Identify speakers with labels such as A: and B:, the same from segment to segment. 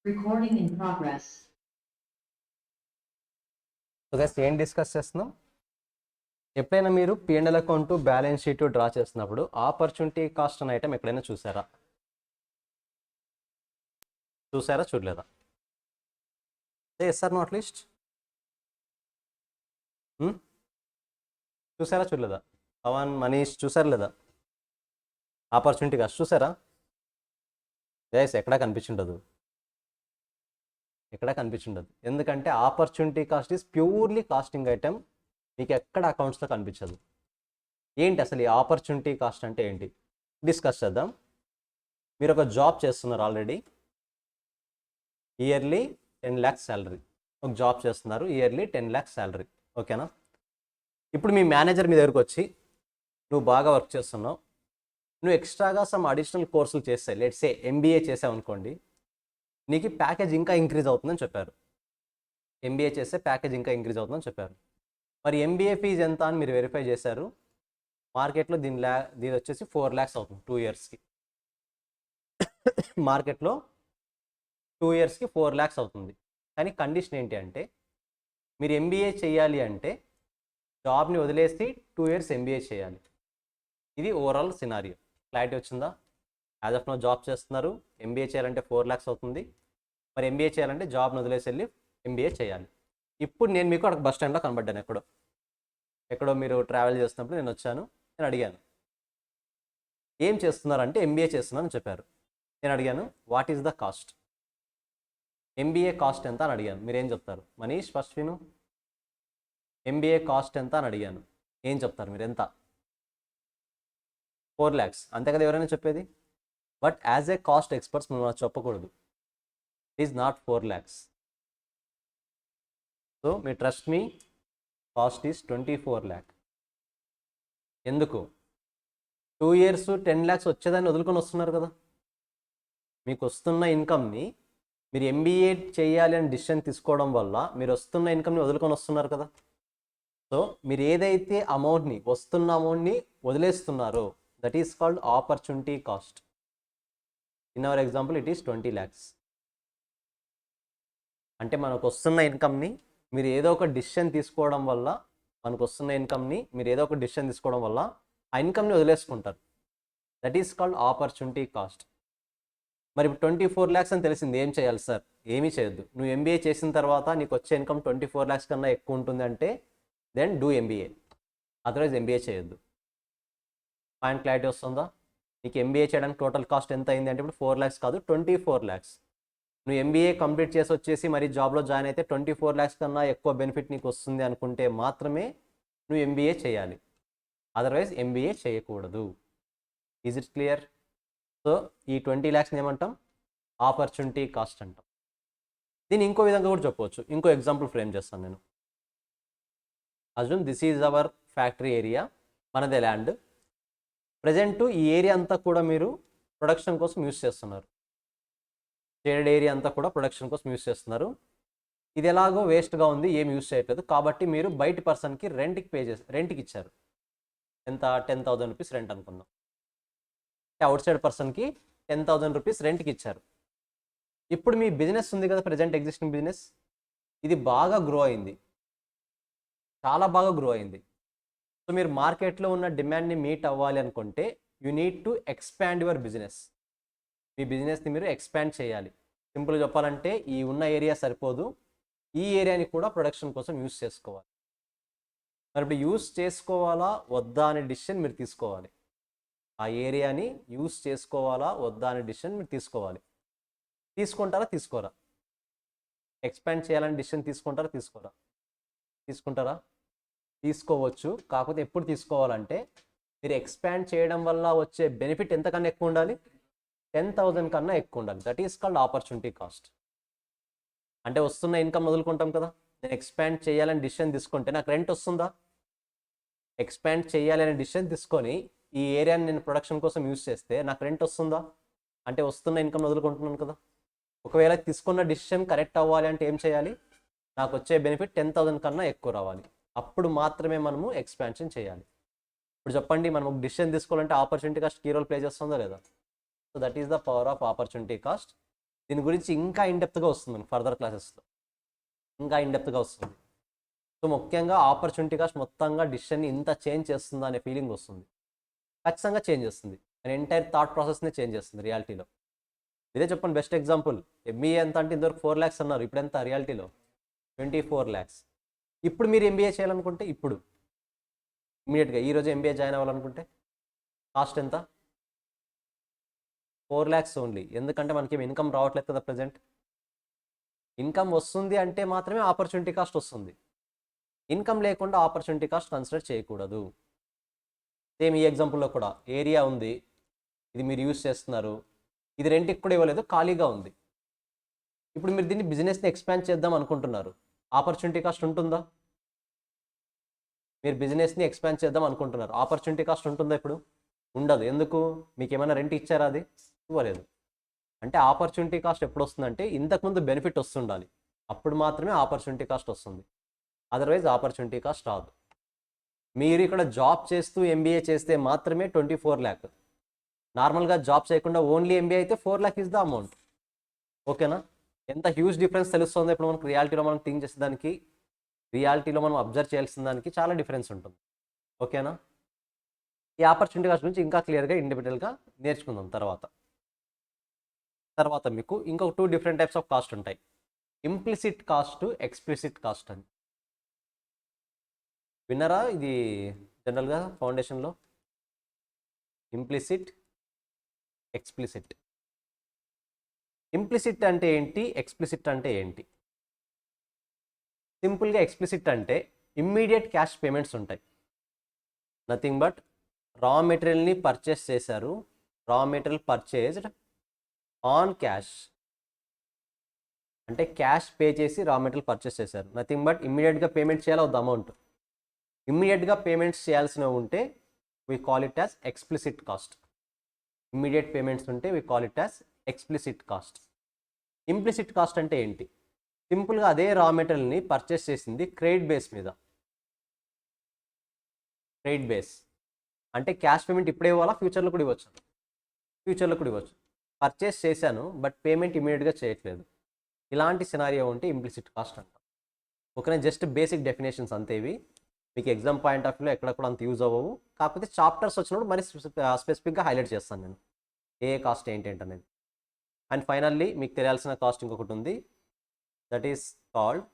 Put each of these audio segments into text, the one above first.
A: Recording in progress.
B: So guys ఏం discuss చేస్తున్నాం? ఎప్పుడైనా మీరు P&L account balance sheet draw చేస్తున్నప్పుడు ఆపర్చునిటీ కాస్ట్ అనే ఐటమ్ ఎక్కడైనా చూసారా? చూడలేదా? ఎస్ ఆర్ నో అట్లీస్ట్ చూడలేదా? పవన్, మనీష్ చూసారా లేదా? ఆపర్చునిటీ కాస్ట్ చూసారా? గైస్ ఎక్కడా కనిపించుండదు. ఎందుకంటే opportunity cost is purely costing item. మీకు ఎక్కడ అకౌంట్స్లో కనిపించదు. ఏంటి అసలు ఈ ఆపర్చునిటీ కాస్ట్ అంటే ఏంటి డిస్కస్ చేద్దాం. మీరు ఒక జాబ్ చేస్తున్నారు, ఆల్రెడీ ఇయర్లీ 10 lakhs శాలరీ. ఒక జాబ్ చేస్తున్నారు, ఇయర్లీ 10 lakhs శాలరీ, ఓకేనా? ఇప్పుడు మీ మేనేజర్ మీ దగ్గరకు వచ్చి, నువ్వు బాగా వర్క్ చేస్తున్నావు, నువ్వు ఎక్స్ట్రాగా సమ్ అడిషనల్ కోర్సులు చేస్తాయి, లెట్స్ సే MBA చేసావు అనుకోండి, నీకు ప్యాకేజ్ ఇంకా ఇంక్రీజ్ అవుతుందని చెప్పారు. MBA చేస్తే ప్యాకేజ్ ఇంకా ఇంక్రీజ్ అవుతుందని చెప్పారు. మరి MBA ఫీజు ఎంత అని మీరు వెరిఫై చేశారు. మార్కెట్లో దీని వచ్చేసి 4 lakhs అవుతుంది 2 yearsకి. మార్కెట్లో 2 yearsకి 4 lakhs అవుతుంది. కానీ కండిషన్ ఏంటి అంటే, మీరు MBA చేయాలి అంటే జాబ్ని వదిలేసి 2 years MBA చేయాలి. ఇది ఓవరాల్ సినారియో. క్లారిటీ వచ్చిందా? యాజ్ ఆఫ్ నో జాబ్ చేస్తున్నారు, MBA చేయాలంటే 4 lakhs అవుతుంది. మరి MBA చేయాలంటే జాబ్ని వదిలేసి వెళ్ళి MBA చేయాలి. ఇప్పుడు నేను మీకు అక్కడ బస్ స్టాండ్లో కనబడ్డాను, ఎక్కడో మీరు ట్రావెల్ చేస్తున్నప్పుడు నేను వచ్చాను. నేను అడిగాను, ఏం చేస్తున్నారంటే MBA చేస్తున్నాను చెప్పారు. నేను అడిగాను, what is the cost, MBA cost ఎంత అని అడిగాను. మీరేం చెప్తారు? మనీష్ ఫస్ట్ విను. MBA కాస్ట్ ఎంత అని అడిగాను, ఏం చెప్తారు మీరు? ఎంత? 4 lakhs, అంతే కదా ఎవరైనా చెప్పేది. But as a cost experts మనం చెప్పకూడదు. It is not 4 lakhs. So me trust me, cost is 24 lakh. ఎందుకు? 2 years 10 lakhs వచ్చేదాన్ని వదులుకొని వస్తున్నారు కదా. మీకు వస్తున్న ఇన్కమ్ని మీరు MBA చేయాలి అని డిసిషన్ తీసుకోవడం వల్ల మీరు వస్తున్న ఇన్కమ్ని వదులుకొని వస్తున్నారు కదా. సో మీరు ఏదైతే వస్తున్న అమౌంట్ని వదిలేస్తున్నారో that is called opportunity cost. In our example it is 20 lakhs. అంటే మనకు వస్తున్న ఇన్కమ్ని మీరు ఏదో ఒక డిసిషన్ తీసుకోవడం వల్ల ఆ ఇన్కమ్ని వదిలేసుకుంటారు. That is called opportunity cost. మరి ఇప్పుడు 24 lakhs అని తెలిసింది, ఏం చేయాలి సార్? ఏమీ చేయొద్దు. నువ్వు MBA చేసిన తర్వాత నీకు వచ్చే ఇన్కమ్ 24 lakhs కన్నా ఎక్కువ ఉంటుంది అంటే then do MBA, otherwise MBA చేయొద్దు. పాయింట్ క్లారిటీ వస్తుందా? నీకు MBA చేయడానికి టోటల్ కాస్ట్ ఎంత అయింది అంటే ఇప్పుడు 4 lakhs కాదు, 24 lakhs. నువ్వు MBA కంప్లీట్ చేసి వచ్చేసి మరి జాబ్లో జాయిన్ అయితే 24 lakhs కన్నా ఎక్కువ బెనిఫిట్ నీకు వస్తుంది అనుకుంటే మాత్రమే నువ్వు MBA చేయాలి, అదర్వైజ్ MBA చేయకూడదు. Is it clear? సో ఈ 20 lakhsని ఏమంటాం? ఆపర్చునిటీ కాస్ట్ అంటాం. దీన్ని ఇంకో విధంగా కూడా చెప్పవచ్చు. ఇంకో ఎగ్జాంపుల్ ఫ్రేమ్ చేస్తాను నేను. Assume this is our factory area, మనదే ల్యాండ్. ప్రజెంట్ ఈ ఏరియా అంతా కూడా మీరు ప్రొడక్షన్ కోసం యూస్ చేస్తున్నారు. షేడెడ్ ఏరియా అంతా కూడా ప్రొడక్షన్ కోసం యూస్ చేస్తున్నారు. ఇది ఎలాగో వేస్ట్గా ఉంది, ఏం యూస్ చేయట్లేదు, కాబట్టి మీరు బయట పర్సన్కి రెంట్కి ఇచ్చారు. ఎంత? 10,000 rupees రెంట్ అనుకుందాం. అవుట్ సైడ్ పర్సన్కి 10,000 rupees రెంట్కి ఇచ్చారు. ఇప్పుడు మీ బిజినెస్ ఉంది కదా, ప్రజెంట్ ఎగ్జిస్టింగ్ బిజినెస్, ఇది బాగా గ్రో అయింది, చాలా బాగా గ్రో అయింది. సో మీరు మార్కెట్లో ఉన్న డిమాండ్ని మీట్ అవ్వాలి అనుకుంటే you need to expand your business. మీ బిజినెస్ని మీరు ఎక్స్పాండ్ చేయాలి. సింపుల్గా చెప్పాలంటే ఈ ఉన్న ఏరియా సరిపోదు, ఈ ఏరియాని కూడా ప్రొడక్షన్ కోసం యూస్ చేసుకోవాలి. మరి ఇప్పుడు యూస్ చేసుకోవాలా వద్దా అనే డిసిషన్ మీరు తీసుకోవాలి. ఆ ఏరియాని యూస్ చేసుకోవాలా వద్దా అనే డిసిషన్ మీరు తీసుకోవాలి. తీసుకుంటారా తీసుకోరా? ఎక్స్పాండ్ చేయాలని డిసిషన్ తీసుకుంటారా? తీసుకోవచ్చు. కాకపోతే ఎప్పుడు తీసుకోవాలంటే మీరు ఎక్స్పాండ్ చేయడం వల్ల వచ్చే బెనిఫిట్ ఎంతకన్నా ఎక్కువ ఉండాలి? 10,000 కన్నా ఎక్కువ ఉండాలి. That is called opportunity cost. అంటే వస్తున్న ఇన్కమ్ వదులుకుంటాం కదా. నేను ఎక్స్పాండ్ చేయాలని డిసిషన్ తీసుకుంటే నాకు రెంట్ వస్తుందా? ఎక్స్పాండ్ చేయాలి అనే డిసిషన్ తీసుకొని ఈ ఏరియాని నేను ప్రొడక్షన్ కోసం యూస్ చేస్తే నాకు రెంట్ వస్తుందా? అంటే వస్తున్న ఇన్కమ్ వదులుకుంటున్నాను కదా. ఒకవేళ తీసుకున్న డిసిషన్ కరెక్ట్ అవ్వాలి అంటే ఏం చేయాలి? నాకు వచ్చే బెనిఫిట్ 10,000 కన్నా ఎక్కువ రావాలి. అప్పుడు మాత్రమే మనము ఎక్స్పాన్షన్ చేయాలి. ఇప్పుడు చెప్పండి, మనం ఒక డిసిషన్ తీసుకోవాలంటే opportunity cost key role play చేస్తుందా లేదా? So that is the power of opportunity cost. దీని గురించి ఇంకా ఇన్డెప్త్గా వస్తుంది ఫర్దర్ క్లాసెస్లో, ఇంకా ఇన్డెప్త్గా వస్తుంది. సో ముఖ్యంగా ఆపర్చునిటీ కాస్ట్ మొత్తంగా డిసిషన్ని ఇంత చేంజ్ చేస్తుందా అనే ఫీలింగ్ వస్తుంది. ఖచ్చితంగా చేంజ్ చేస్తుంది. అండ్ ఎంటైర్ థాట్ ప్రాసెస్నే చేంజ్ చేస్తుంది రియాలిటీలో. ఇదే చెప్పండి బెస్ట్ ఎగ్జాంపుల్. ఎంబీఏ ఎంత అంటే ఇంతవరకు 4 lakhs అన్నారు, ఇప్పుడు ఎంత రియాలిటీలో 24 lakhs. ఇప్పుడు మీరు ఎంబీఏ చేయాలనుకుంటే, ఇప్పుడు ఇమీడియట్గా ఈరోజు ఎంబీఏ జాయిన్ అవ్వాలనుకుంటే కాస్ట్ ఎంత? 4 lakhs ఓన్లీ. ఎందుకంటే మనకి ఇన్కమ్ రావట్లేదు కదా ప్రజెంట్. ఇన్కమ్ వస్తుంది అంటే మాత్రమే ఆపర్చునిటీ కాస్ట్ వస్తుంది. ఇన్కమ్ లేకుండా ఆపర్చునిటీ కాస్ట్ కన్సిడర్ చేయకూడదు. సేమ్ ఈ ఎగ్జాంపుల్లో కూడా ఏరియా ఉంది, ఇది మీరు యూజ్ చేస్తున్నారు, ఇది రెంట్కి కూడా ఇవ్వలేదు, ఖాళీగా ఉంది. ఇప్పుడు మీరు దీన్ని బిజినెస్ని ఎక్స్పాండ్ చేద్దాం అనుకుంటున్నారు, ఆపర్చునిటీ కాస్ట్ ఉంటుందా? మీరు బిజినెస్ని ఎక్స్పాండ్ చేద్దాం అనుకుంటున్నారు, ఆపర్చునిటీ కాస్ట్ ఉంటుందా? ఇప్పుడు ఉండదు. ఎందుకు? మీకు ఏమైనా రెంట్ ఇచ్చారా? అది ఇవ్వలేదు. అంటే ఆపర్చునిటీ కాస్ట్ ఎప్పుడు వస్తుందంటే ఇంతకుముందు బెనిఫిట్ వస్తుండాలి, అప్పుడు మాత్రమే ఆపర్చునిటీ కాస్ట్ వస్తుంది. అదర్వైజ్ ఆపర్చునిటీ కాస్ట్ రాదు. మీరు ఇక్కడ జాబ్ చేస్తూ ఎంబీఏ చేస్తే మాత్రమే 24 lakh. నార్మల్గా జాబ్ చేయకుండా ఓన్లీ ఎంబీఏ అయితే 4 lakh ఇస్ ద అమౌంట్. ఓకేనా? ఎంత హ్యూజ్ డిఫరెన్స్ తెలుస్తుంది ఇప్పుడు మనకు రియాలిటీలో మనం థింక్ చేసేదానికి, రియాలిటీలో మనం అబ్జర్వ్ చేయాల్సిన దానికి చాలా డిఫరెన్స్ ఉంటుంది. ఓకేనా? ఈ ఆపర్చునిటీ కాస్ట్ గురించి ఇంకా క్లియర్గా ఇండివిజువల్గా నేర్చుకుందాం తర్వాత మీకు ఇంకొక 2 different types ఆఫ్ కాస్ట్ ఉంటాయి. ఇంప్లిసిట్ కాస్ట్, ఎక్స్ప్లిసిట్ కాస్ట్ అని. విన్నారా ఇది జనరల్గా ఫౌండేషన్లో? Implicit, explicit. ఇంప్లిసిట్ అంటే ఏంటి, ఎక్స్ప్లిసిట్ అంటే ఏంటి? సింపుల్గా ఎక్స్ప్లిసిట్ అంటే ఇమ్మీడియట్ క్యాష్ పేమెంట్స్ ఉంటాయి. నథింగ్ బట్ రా మెటీరియల్ని పర్చేస్ చేశారు, raw material purchased on cash, అంటే క్యాష్ పే చేసి రా మెటీరియల్ పర్చేస్ చేశారు. నథింగ్ బట్ ఇమ్మీడియట్గా పేమెంట్ చేయాలి అవుద్ది అమౌంట్. ఇమ్మీడియట్గా పేమెంట్స్ చేయాల్సినవి ఉంటే we call it as explicit cost. Immediate payments ఉంటే we call it as explicit cost. Implicit cost అంటే ఏంటి? సింపుల్గా అదే రా మెటీరియల్ని పర్చేస్ చేసింది క్రెడిట్ బేస్ మీద. క్రెడిట్ బేస్ అంటే క్యాష్ పేమెంట్ ఇప్పుడే ఇవ్వాలా, ఫ్యూచర్లో కూడా ఇవ్వచ్చు? ఫ్యూచర్లో కూడా ఇవ్వచ్చు. పర్చేస్ చేశాను బట్ పేమెంట్ ఇమీడియట్గా చేయట్లేదు, ఇలాంటి సినారియో ఉంటే ఇంప్లిసిట్ కాస్ట్ అంటాం. ఓకేనా? జస్ట్ బేసిక్ డెఫినేషన్స్ అంతే ఇవి. మీకు ఎగ్జామ్ పాయింట్ ఆఫ్ వ్యూలో ఎక్కడ కూడా అంత యూజ్ అవ్వవు, కాకపోతే చాప్టర్స్ వచ్చినప్పుడు మరి స్పెసిఫిక్గా హైలైట్ చేస్తాను నేను ఏ కాస్ట్ ఏంటి అనేది. అండ్ ఫైనల్లీ మీకు తెలియాల్సిన కాస్ట్ ఇంకొకటి ఉంది, that is called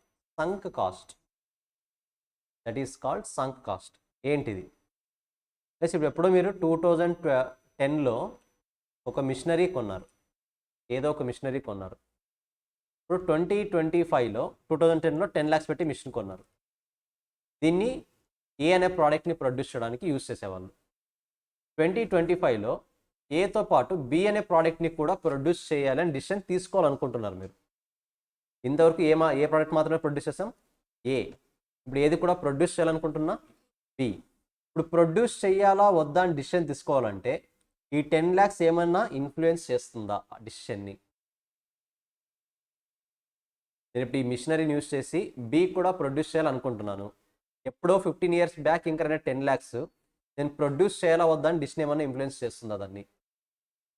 B: sunk cost. ఏంటిది? ప్లస్ ఇప్పుడు ఎప్పుడో మీరు 2010లో ఒక మిషనరీ కొన్నారు, ఏదో ఒక మిషనరీ కొన్నారు. ఇప్పుడు 2025లో 2010లో 10 lakhs పెట్టి మిషన్ కొన్నారు. దీన్ని ఏ అనే ప్రోడక్ట్ని ప్రొడ్యూస్ చేయడానికి యూజ్ చేసేవాళ్ళు. 2025లో ఏతో పాటు బి అనే ప్రోడక్ట్ని కూడా ప్రొడ్యూస్ చేయాలని డిసిషన్ తీసుకోవాలనుకుంటున్నారు మీరు. ఇంతవరకు ఏ ప్రోడక్ట్ మాత్రమే ప్రొడ్యూస్ చేసాం? ఏ. ఇప్పుడు ఏది కూడా ప్రొడ్యూస్ చేయాలనుకుంటున్నా? బి. ఇప్పుడు ప్రొడ్యూస్ చేయాలా వద్దా అని డిసిషన్ తీసుకోవాలంటే ఈ 10 lakhs ఏమన్నా ఇన్ఫ్లుయెన్స్ చేస్తుందా ఆ డిసిషన్ని? నేను ఇప్పుడు ఈ మిషనరీని యూజ్ చేసి బి కూడా ప్రొడ్యూస్ చేయాలనుకుంటున్నాను. ఎప్పుడో 15 years బ్యాక్ ఇంకా 10 lakhs నేను ప్రొడ్యూస్ చేయాలా వద్దా అని డిసిషన్ ఏమన్నా ఇన్ఫ్లుయెన్స్ చేస్తుందా? దాన్ని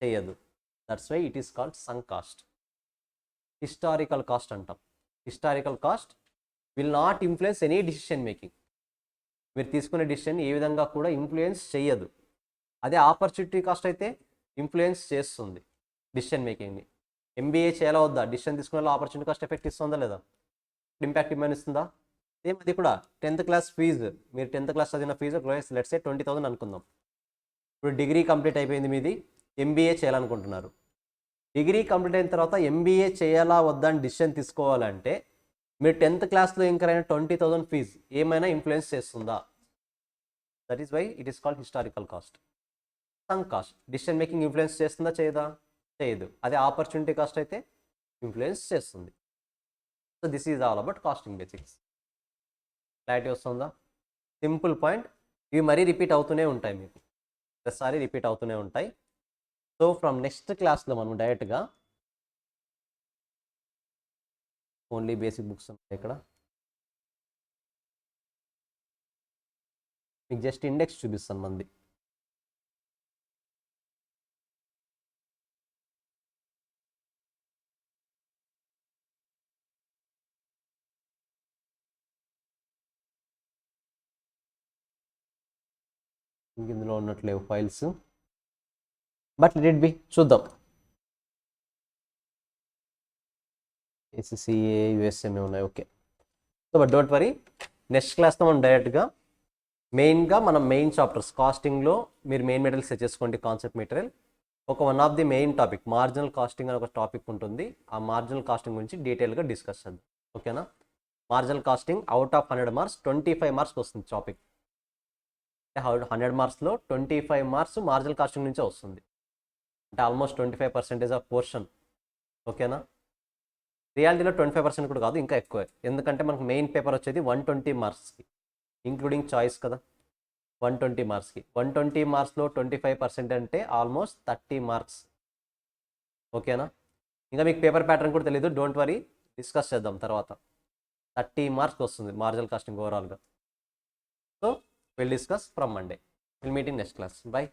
B: చేయదు. That's why it is called sunk cost. Historical cost అంటాం. Historical cost will not influence any decision making. మీరు తీసుకునే డిసిషన్ ఏ విధంగా కూడా ఇన్ఫ్లుయెన్స్ చేయదు. అదే ఆపర్చునిటీ కాస్ట్ అయితే ఇన్ఫ్లుయెన్స్ చేస్తుంది డిసిషన్ మేకింగ్ని. ఎంబీఏ చేయాలా వద్దా, డిసిషన్ తీసుకునే ఆపర్చునిటీ కాస్ట్ ఎఫెక్ట్ ఇస్తుందా లేదా, ఇంపాక్ట్ ఏమైనా ఇస్తుందా? సేమ్ అది కూడా 10th class ఫీజు, మీరు 10th class చదివిన ఫీజు లెట్స్ సే 20,000 అనుకుందాం. ఇప్పుడు డిగ్రీ కంప్లీట్ అయిపోయింది మీది, ఎంబీఏ చేయాలనుకుంటున్నారు. డిగ్రీ కంప్లీట్ అయిన తర్వాత ఎంబీఏ చేయాలా వద్దా అని డిసిషన్ తీసుకోవాలంటే మీరు 10th classలో ఇంకర్ అయిన 20,000 ఫీజు ఏమైనా ఇన్ఫ్లుయెన్స్ చేస్తుందా? That is why it is called historical cost. Sunk cost decision making influence చేస్తుందా, చేయదా? చేయదు. అదే ఆపర్చునిటీ కాస్ట్ అయితే ఇన్ఫ్లుయెన్స్ చేస్తుంది. So this is all about costing basics. Clarity వస్తుందా? Simple point. ఇవి మరీ రిపీట్ అవుతూనే ఉంటాయి, మీకు ప్రతిసారి రిపీట్ అవుతూనే ఉంటాయి. సో ఫ్రమ్ నెక్స్ట్ క్లాస్లో మనం డైరెక్ట్గా ఓన్లీ బేసిక్ బుక్స్ ఉంటాయి ఇక్కడ. మీకు జస్ట్ ఇండెక్స్ చూపిస్తాను మంది. ఇంక ఇందులో ఉన్నట్లేవు files, but let it be, చూద్దాం. ఏసీసీఏ యూఎస్ఎంఏ ఉన్నాయి, okay. So but don't worry, next క్లాస్లో మనం డైరెక్ట్గా మెయిన్గా మనం మెయిన్ చాప్టర్స్ కాస్టింగ్లో మీరు మెయిన్ మెటీరియల్ సెట్ చేసుకోండి. కాన్సెప్ట్ మెటీరియల్ ఒక one of the main topic marginal costing అని ఒక టాపిక్ ఉంటుంది. ఆ మార్జినల్ కాస్టింగ్ గురించి డీటెయిల్గా డిస్కస్ చేద్దాం, ఓకేనా. Marginal casting out of 100 marks 25 marks వస్తుంది టాపిక్. 100 మార్క్స్లో 25 మార్క్స్ మార్జినల్ కాస్టింగ్ నుంచే వస్తుంది, అంటే ఆల్మోస్ట్ 25% ఆఫ్ పోర్షన్, ఓకేనా. రియాలిటీలో 25% కూడా కాదు, ఇంకా ఎక్కువే. ఎందుకంటే మనకు మెయిన్ పేపర్ వచ్చేది 120 మార్క్స్కి ఇంక్లూడింగ్ చాయిస్ కదా. 120 మార్క్స్కి 120 మార్క్స్లో 25% అంటే ఆల్మోస్ట్ 30 మార్క్స్, ఓకేనా. ఇంకా మీకు పేపర్ ప్యాటర్న్ కూడా తెలీదు, డోంట్ వరీ, డిస్కస్ చేద్దాం తర్వాత. 30 మార్క్స్ వస్తుంది మార్జినల్ కాస్టింగ్ ఓవరాల్గా. So will discuss from Monday. Will meet in next class. By.